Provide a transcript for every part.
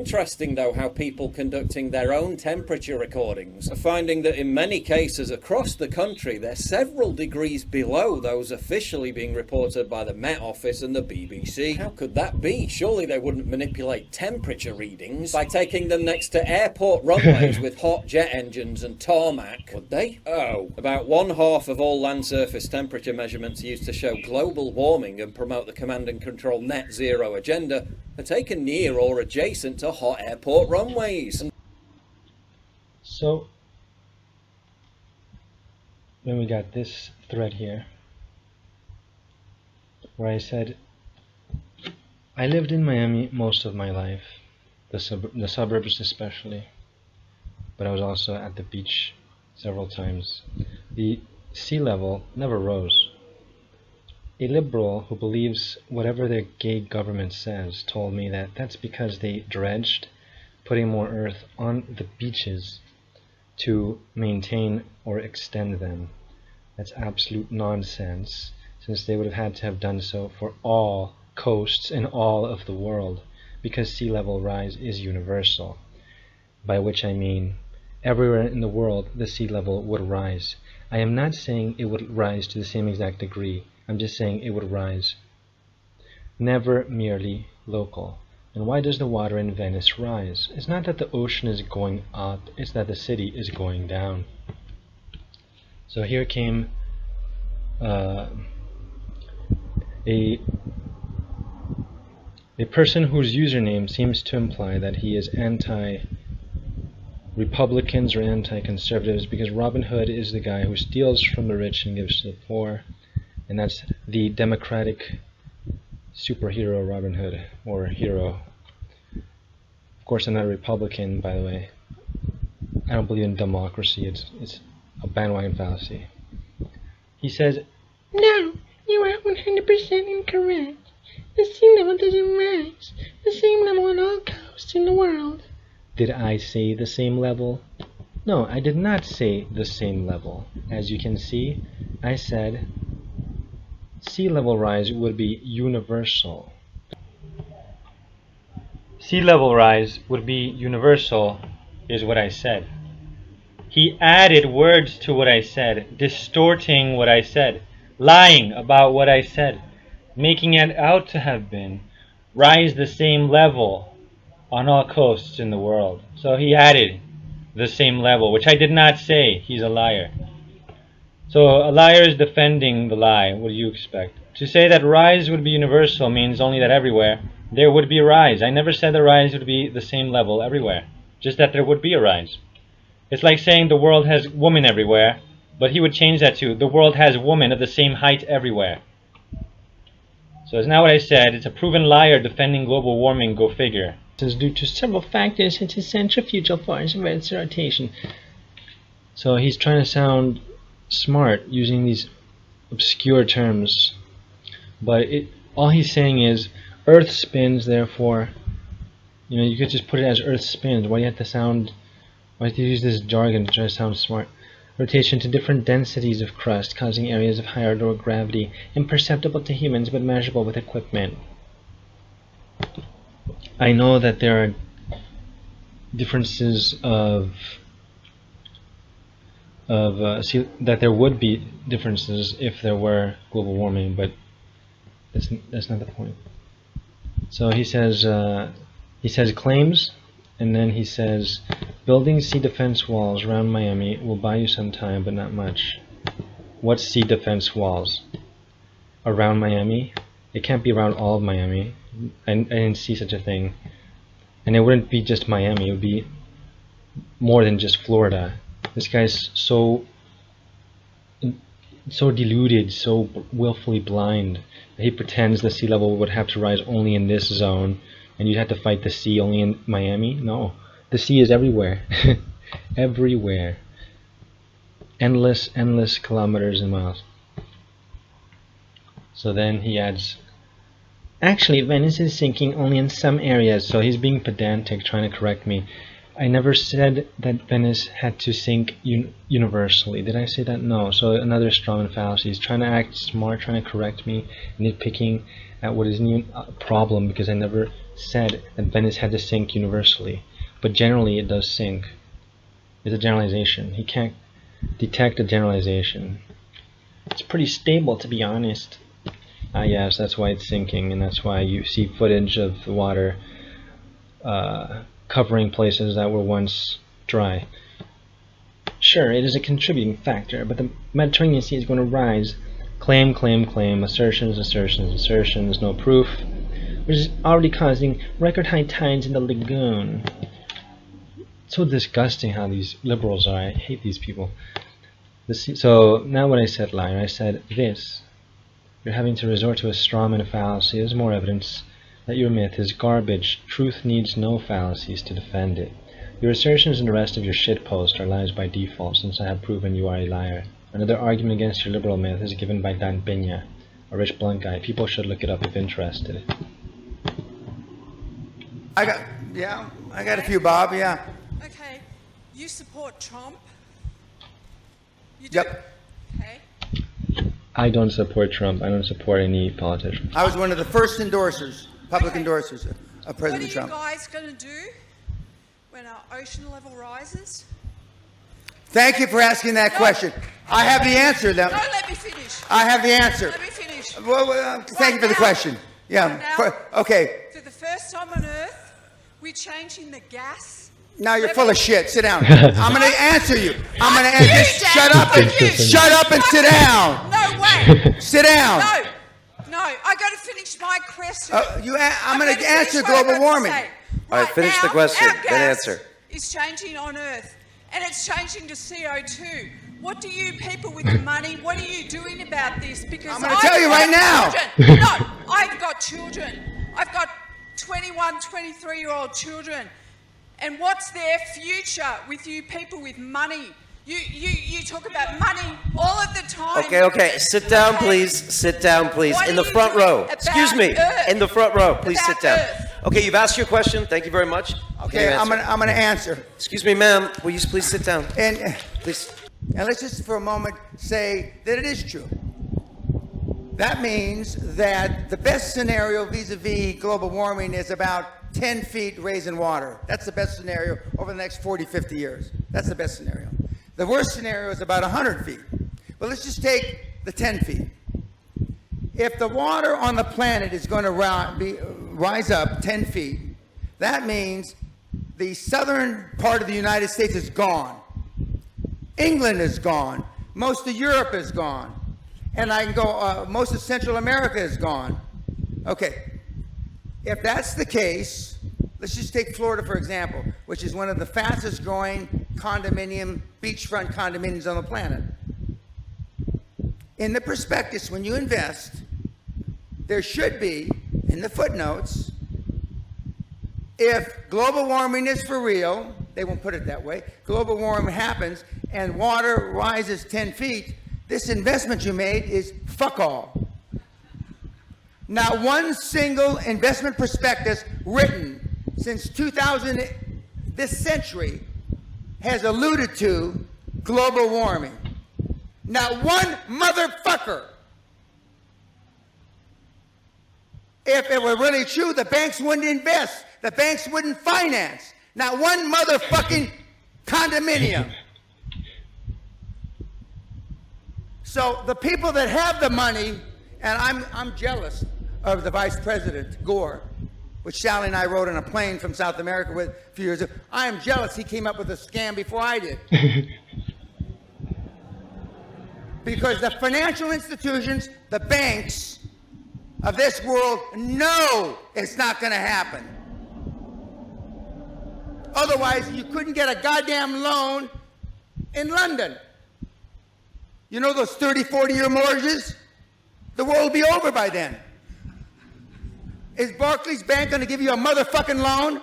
Interesting though how people conducting their own temperature recordings are finding that in many cases across the country they're several degrees below those officially being reported by the Met Office and the BBC. How could that be? Surely they wouldn't manipulate temperature readings by taking them next to airport runways with hot jet engines and tarmac, would they? Oh, about 1/2 of all land surface temperature measurements used to show global warming and promote the command and control net zero agenda are taken near or adjacent to hot airport runways. So then we got this thread here where I said I lived in Miami most of my life, the suburbs especially, but I was also at the beach several times. The sea level never rose. A liberal who believes whatever their gay government says told me that that's because they dredged, putting more earth on the beaches to maintain or extend them. That's absolute nonsense, since they would have had to have done so for all coasts in all of the world, because sea level rise is universal, by which I mean everywhere in the world the sea level would rise. I am not saying it would rise to the same exact degree. I'm just saying it would rise. Never merely local. And why does the water in Venice rise? It's not that the ocean is going up, it's that the city is going down. So here came a person whose username seems to imply that he is anti-Republicans or anti-conservatives, because Robin Hood is the guy who steals from the rich and gives to the poor. And that's the democratic superhero Robin Hood, or hero. Of course, I'm not a Republican, by the way. I don't believe in democracy. It's a bandwagon fallacy. He says, "No, you are 100% incorrect. The sea level doesn't rise. The same level on all coasts in the world." Did I say the same level? No, I did not say the same level. As you can see, I said sea level rise would be universal. Sea level rise would be universal is what I said. He added words to what I said, distorting what I said, lying about what I said, making it out to have been rise the same level on all coasts in the world. So he added the same level, which I did not say. He's a liar. So a liar is defending the lie. What do you expect? To say that rise would be universal means only that everywhere there would be a rise. I never said the rise would be the same level everywhere, just that there would be a rise. It's like saying the world has women everywhere, but he would change that to the world has women of the same height everywhere. So it's not what I said. It's a proven liar defending global warming. Go figure. This is due to several factors such as centrifugal force and Earth's rotation. So he's trying to sound smart using these obscure terms, but all he's saying is Earth spins, therefore, you could just put it as Earth spins. Why do you have to use this jargon to try to sound smart? Rotation to different densities of crust, causing areas of higher or lower gravity, imperceptible to humans but measurable with equipment. I know that there are differences that there would be differences if there were global warming, but that's not the point. So he says claims, and then he says building sea defense walls around Miami will buy you some time, but not much. What's sea defense walls around Miami? It can't be around all of Miami. I didn't see such a thing, and it wouldn't be just Miami. It would be more than just Florida. This guy's so deluded, so willfully blind, that he pretends the sea level would have to rise only in this zone, and you'd have to fight the sea only in Miami. No, the sea is everywhere. Everywhere. Endless kilometers and miles. So then he adds, actually Venice is sinking only in some areas. So he's being pedantic, trying to correct me. I never said that Venice had to sink universally. Did I say that? No. So another strawman fallacy. He's trying to act smart, trying to correct me, nitpicking at what isn't even a problem, because I never said that Venice had to sink universally. But generally it does sink. It's a generalization. He can't detect a generalization. It's pretty stable, to be honest. Yes, that's why it's sinking, and that's why you see footage of the water covering places that were once dry. Sure, it is a contributing factor, but the Mediterranean Sea is going to rise. Claim, claim, claim, assertions, assertions, assertions, no proof, which is already causing record high tides in the lagoon. It's so disgusting how these liberals are. I hate these people. So now what I said, liar, I said this. You're having to resort to a strawman fallacy as more evidence that your myth is garbage. Truth needs no fallacies to defend it. Your assertions and the rest of your shitpost are lies by default, since I have proven you are a liar. Another argument against your liberal myth is given by Dan Binya, a rich blunt guy. People should look it up if interested. I got a few, Bob, yeah. Okay, you support Trump? You do? Yep. Okay. I don't support Trump. I don't support any politician. I was one of the first endorsers, public endorsers of President Trump. What are you guys going to do when our ocean level rises? Thank you for asking that question. I have the answer, though. No, let me finish. I have the answer. Let me finish. Well, thank you for the question. Yeah. Okay. For the first time on Earth, we're changing the gas. Now you're full of shit. Sit down. I'm going to answer you. I'm going to answer you. Shut up and shut up and sit down. No way. Sit down. No, I got to finish my question. I'm going to answer global warming. All right, finish the question, then answer. It's changing on Earth, and it's changing to CO2. What do you people with the money, what are you doing about this? Because I'm going to tell you right now. No, I've got children. I've got 21, 23-year-old children. And what's their future with you people with money? You talk about money all of the time. Okay. Sit down, please. Sit down, please. In the front row. Excuse me. In the front row. Please sit down. Okay, you've asked your question. Thank you very much. Okay, I'm going to answer. Excuse me, ma'am. Will you please sit down? And Please. let's just for a moment say that it is true. That means that the best scenario vis-a-vis global warming is about 10 feet raise in water. That's the best scenario over the next 40, 50 years. That's the best scenario. The worst scenario is about 100 feet. But let's just take the 10 feet. If the water on the planet is going to rise up 10 feet, that means the southern part of the United States is gone. England is gone. Most of Europe is gone. And I can go, most of Central America is gone. Okay. If that's the case, let's just take Florida, for example, which is one of the fastest growing beachfront condominiums on the planet. In the prospectus, when you invest, there should be, in the footnotes, if global warming is for real, they won't put it that way, global warming happens and water rises 10 feet, this investment you made is fuck all. Not one single investment prospectus written since 2000, this century, has alluded to global warming. Not one motherfucker. If it were really true, the banks wouldn't invest. The banks wouldn't finance. Not one motherfucking condominium. So the people that have the money, and I'm jealous of the Vice President, Gore, which Sally and I rode on a plane from South America with a few years ago. I am jealous he came up with a scam before I did. Because the financial institutions, the banks of this world know it's not going to happen. Otherwise, you couldn't get a goddamn loan in London. You know those 30, 40-year mortgages? The world will be over by then. Is Barclays Bank going to give you a motherfucking loan?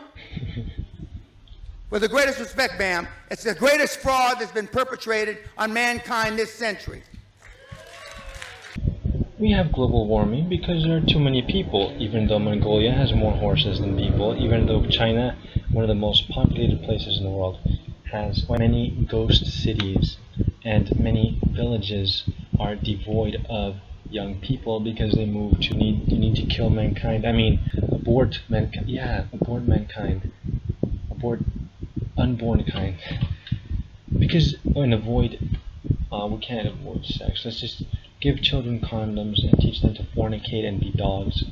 With the greatest respect, ma'am, it's the greatest fraud that's been perpetrated on mankind this century. We have global warming because there are too many people, even though Mongolia has more horses than people, even though China, one of the most populated places in the world, has many ghost cities, and many villages are devoid of young people because they move to need to kill mankind. I mean, abort mankind. Yeah, abort mankind. Abort unborn kind. Because we can't avoid sex. Let's just give children condoms and teach them to fornicate and be dogs.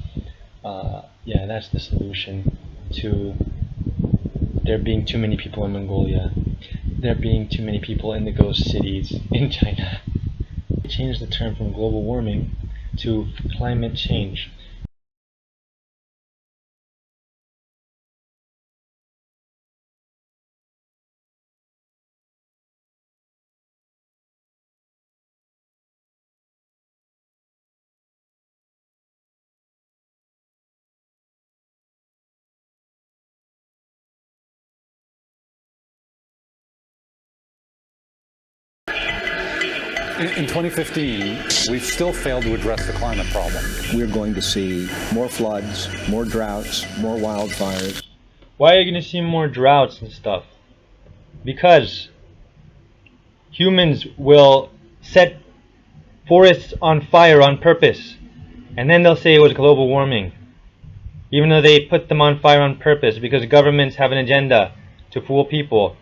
Yeah, that's the solution to there being too many people in Mongolia, there being too many people in the ghost cities in China. Change the term from global warming to climate change. In 2015, we've still failed to address the climate problem. We're going to see more floods, more droughts, more wildfires. Why are you going to see more droughts and stuff? Because humans will set forests on fire on purpose, and then they'll say it was global warming, even though they put them on fire on purpose because governments have an agenda to fool people.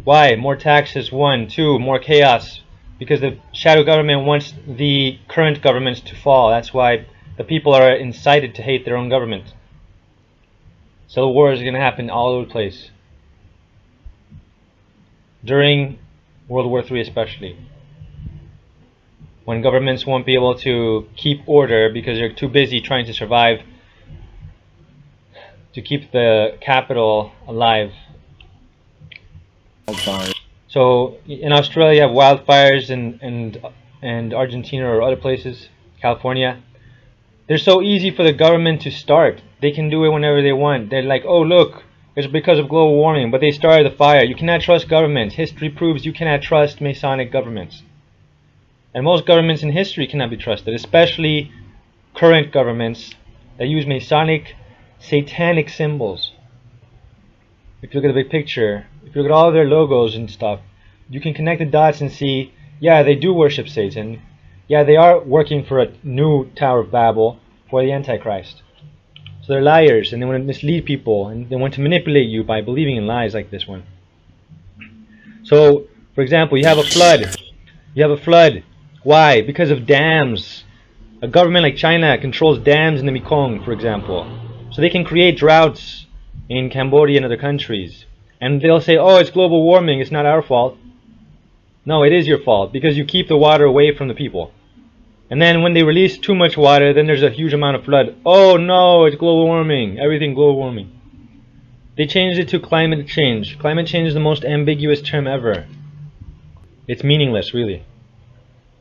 Why? More taxes, 1. 2, more chaos. Because the shadow government wants the current governments to fall. That's why the people are incited to hate their own government. So the war is going to happen all over the place. During World War III especially. When governments won't be able to keep order because they're too busy trying to survive, to keep the capital alive. So in Australia, wildfires and Argentina or other places, California, they're so easy for the government to start. They can do it whenever they want. They're like, oh look, it's because of global warming, but they started the fire. You cannot trust governments. History proves you cannot trust Masonic governments. And most governments in history cannot be trusted, especially current governments that use Masonic, satanic symbols. If you look at the big picture, if you look at all of their logos and stuff, you can connect the dots and see, yeah, they do worship Satan. Yeah, they are working for a new Tower of Babel for the Antichrist. So they're liars, and they want to mislead people, and they want to manipulate you by believing in lies like this one. So, for example, you have a flood. You have a flood. Why? Because of dams. A government like China controls dams in the Mekong, for example. So they can create droughts in Cambodia and other countries. And they'll say, oh, it's global warming, it's not our fault. No, it is your fault, because you keep the water away from the people. And then when they release too much water, then there's a huge amount of flood. Oh no, it's global warming, everything global warming. They changed it to climate change. Climate change is the most ambiguous term ever. It's meaningless, really.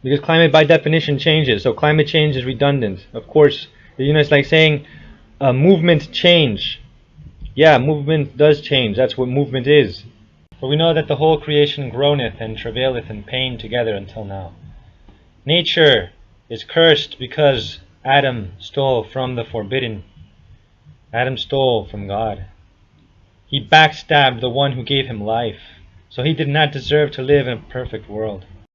Because climate by definition changes, so climate change is redundant. Of course, it's like saying movement change. Yeah, movement does change. That's what movement is. For we know that the whole creation groaneth and travaileth in pain together until now. Nature is cursed because Adam stole from the forbidden. Adam stole from God. He backstabbed the one who gave him life. So he did not deserve to live in a perfect world.